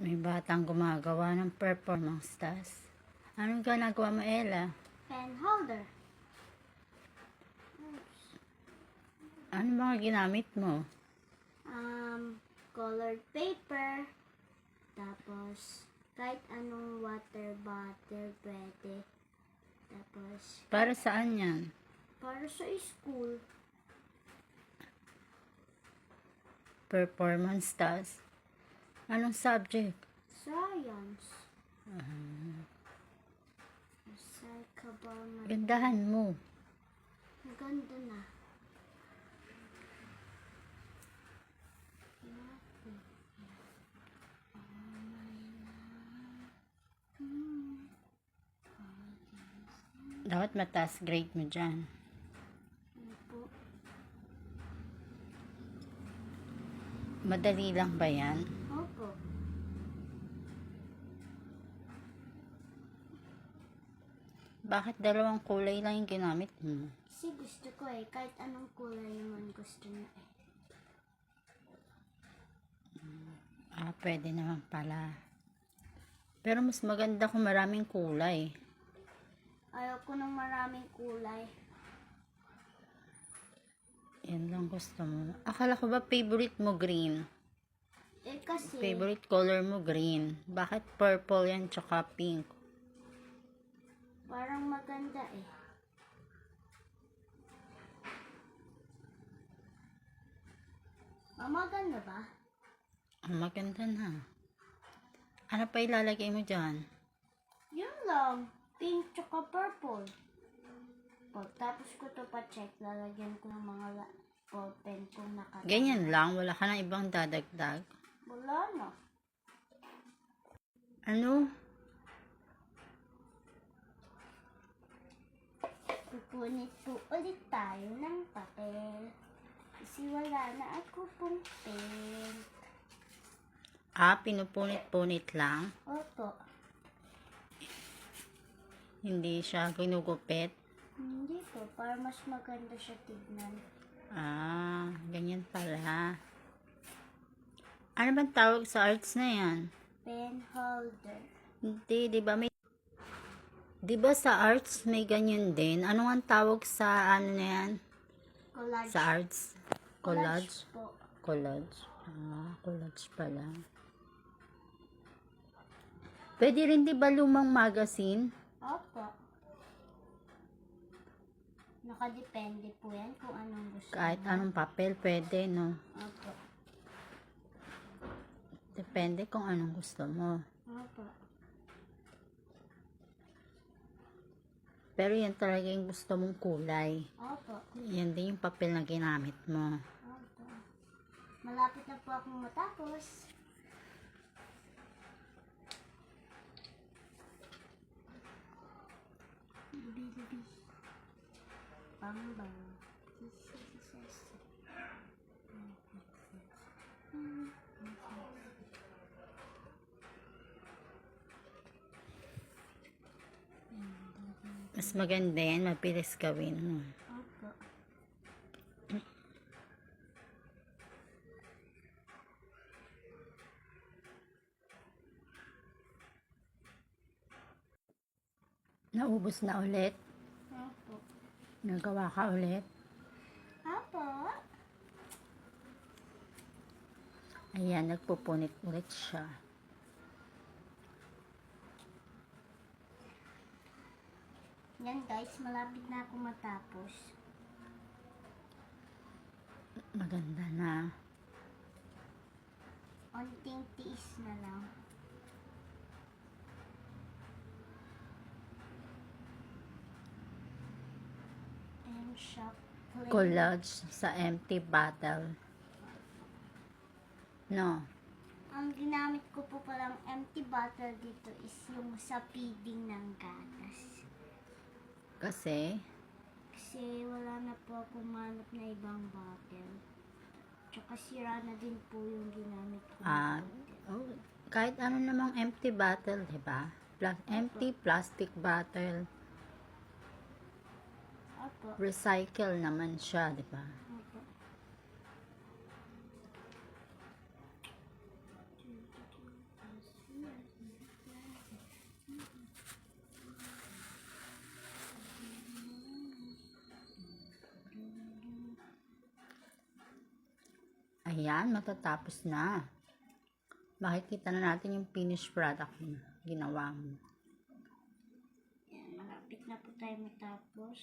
May batang gumagawa ng performance task. Anong ginagawa mo, Ella? Pen holder. Ano mga ginamit mo? Colored paper. Tapos, kahit anong water bottle pwede. Tapos, Para saan yan? para sa school. Performance task. Anong subject? Science. Recyclable material. Gandahan mo. Maganda na. Dapat mataas grade mo dyan. Ano po? Madali lang ba yan? Opo. Bakit dalawang kulay lang yung ginamit mo? Kasi gusto ko kahit anong kulay naman gusto niya Pwede naman pala. Pero mas maganda kung maraming kulay. Ayoko ng maraming kulay. Yan lang gusto mo. Akala ko ba favorite mo green? Kasi, Favorite color mo green. Bakit purple yan tsaka pink? parang maganda maganda ba? Maganda na. Ano pa ilalagay mo dyan? Yun lang. Pink tsaka purple. Pagtapos ko to pa-check, lalagyan ko ng mga ballpen kung nakatama. Ganyan lang. Wala ka na ibang dadagdag. Wala na. Ano? Pupunit po ulit tayo ng papel. Kasi wala na ako pong pen. Pinupunit-punit lang. Opo. Hindi siya ginugupit. Hindi po. Para mas maganda siya tignan. Ganyan pala. Ano bang tawag sa arts na yan? Pen holder. Hindi, di ba sa arts may ganyan din? Ano ang tawag sa ano na yan? Collage. Sa arts? Collage? po. Collage. Collage pala. Pwede rin di ba lumang magazine? Opo. Nakadepende po yan kung anong gusto Kahit mo. anong papel pwede, no? Opo. Depende kung anong gusto mo. Opo. Pero yan talaga yung gusto mong kulay. Opo. Yan din yung papel na ginamit mo. Opo. Malapit na po akong matapos. Bibi. Bambang. Mas maganda yan, mabilis gawin mo. Opo. Naubos na ulit. Opo. Nagawa ka ulit. Opo. Ayan, nagpupunit ulit siya. Yan guys, malapit na ako matapos. Maganda na. Onting tiis na lang. And shop play. Collage sa empty bottle. No. Ang ginamit ko po palang empty bottle dito is yung sa feeding ng gatas. Kasi, Kasi wala na po akong manap na ibang bottle. Tsaka sira na din po yung ginamit ko. kahit ano namang empty bottle, diba? Empty plastic bottle. Opo. Recycle naman siya, diba? Opo. Ayan, matatapos na. Makikita na natin yung finished product na ginawa mo. Yan, malapit na po tayo matapos.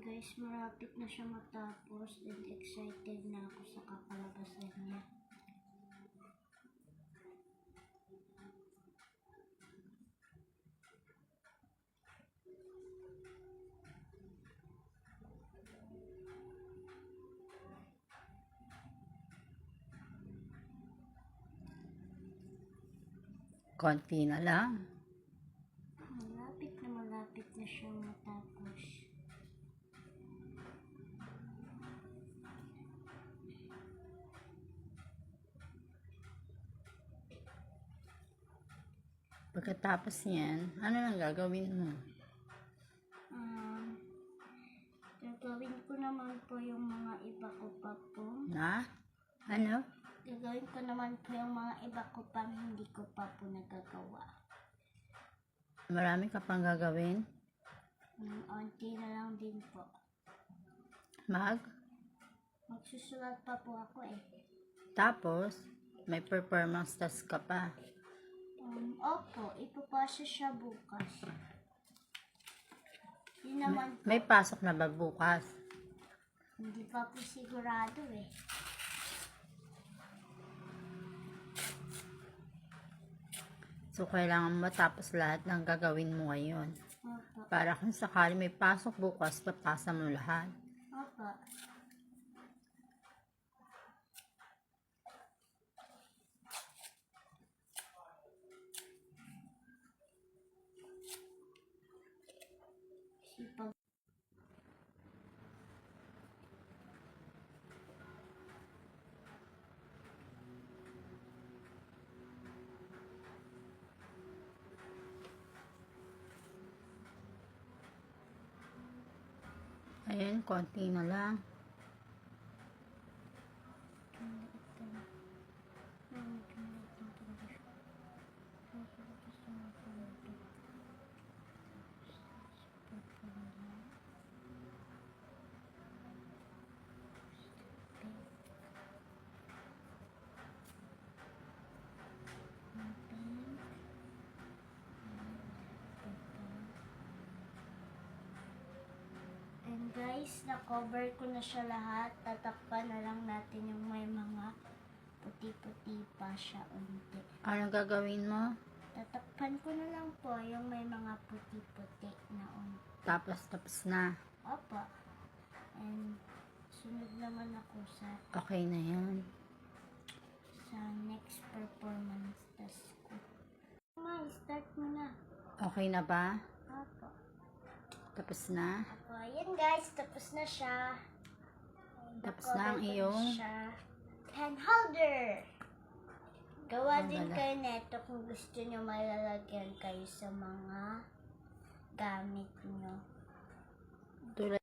Guys, malapit na siya matapos and excited na ako sa kakalabasan niya. Konti na lang. Malapit na siyang matapos. Pagkatapos yan, ano nang gagawin mo? Gagawin ko naman po yung mga iba ko pa po. Na? Ano? Gagawin ko naman po yung mga iba ko pang hindi ko pa po nagagawa. Marami ka pang gagawin? Onti na lang din po. Magsusulat pa po ako eh. Tapos, may performance task ka pa. Opo, ipapasa siya bukas. Yun naman po, May pasok na ba bukas? hindi pa po sigurado eh. So, kailangan matapos lahat ng gagawin mo ngayon. Opo, Para kung sakali may pasok bukas, papasa mo lahat. opo. Sipag. Ayan, konti na lang. And guys, na-cover ko na siya lahat. Tatakpan na lang natin yung may mga puti-puti pa siya unti. Anong gagawin mo? Tatakpan ko na lang po yung may mga puti-puti na unti. Tapos na. Opo. And sunod naman ako sa Okay na yan. next performance task ko. Start mo na. Okay na ba? Opo. Tapos na? Opo, ayan guys, tapos na siya. Tapos na ang Nakover ko na iyong siya. Pen holder. Gawa Ang din ganda. kayo neto kung gusto nyo malalagyan kayo sa mga gamit nyo. tulad